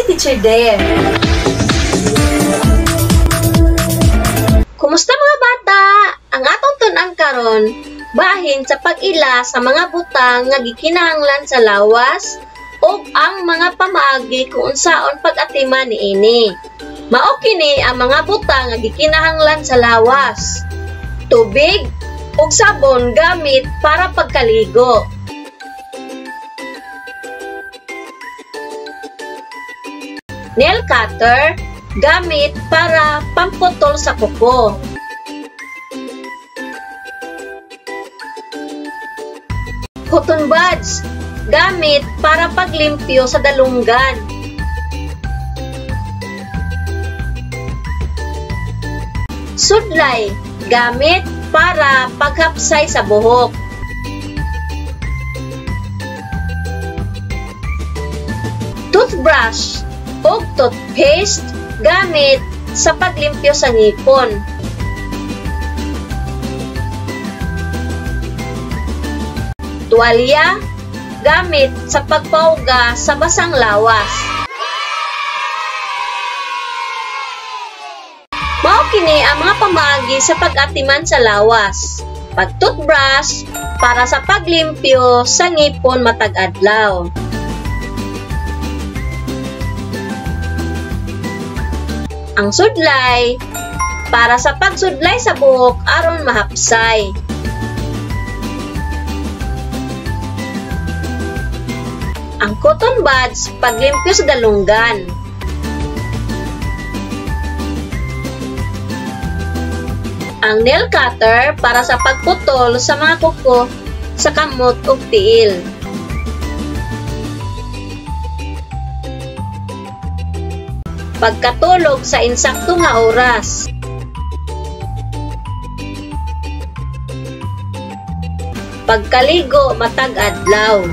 Teacher Dare. Kumusta mga bata? Ang atong tun-an karon bahin sa pag-ila sa mga butang nga gikinahanglan sa lawas o ang mga pamaagi kung unsaon pag-atiman niini. Mao kini ang mga butang nga gikinahanglan sa lawas: tubig ug sabon gamit para pagkaligo. Nail cutter gamit para pamputol sa kuko. Cotton buds gamit para paglimpyo sa dalunggan. Sudlay gamit para paghapsay sa buhok. Toothbrush o toothpaste gamit sa paglimpyo sa ngipon. Tuwalya gamit sa pagpauga sa basang lawas. Mao kini ang mga pamaagi sa pag-atiman sa lawas. Pag-toothbrush para sa paglimpyo sa ngipon matag adlaw. Ang sudlay para sa pagsudlay sa buhok aron mahapsay. Ang cotton buds paglimpyo sa dalunggan. Ang nail cutter para sa pagputol sa mga kuko sa kamot ug tiil. Pagkatulog sa insakto nga oras. Pagkaligo matag adlaw.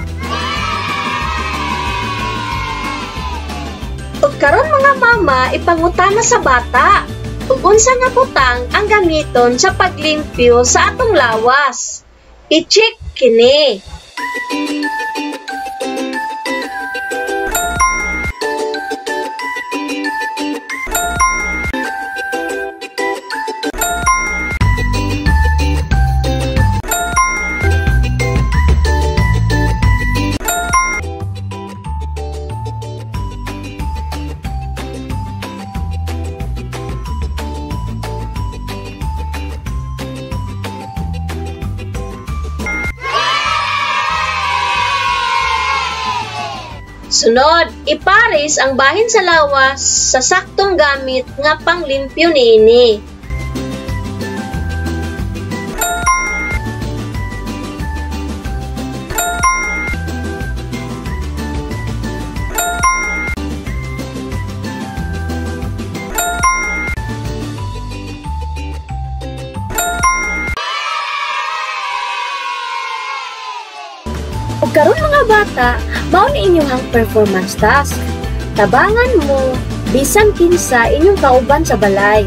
Ug karon mga mama, ipangutana sa bata, ug unsa nga butang ang gamiton sa paglimpyo sa atong lawas? I-check kini. Sunod, ipares ang bahin sa lawas sa saktong gamit nga panglimpyo niini. Ug karon mga bata, mao ni inyong performance task. Tabangan mo bisan kinsa inyong kauban sa balay.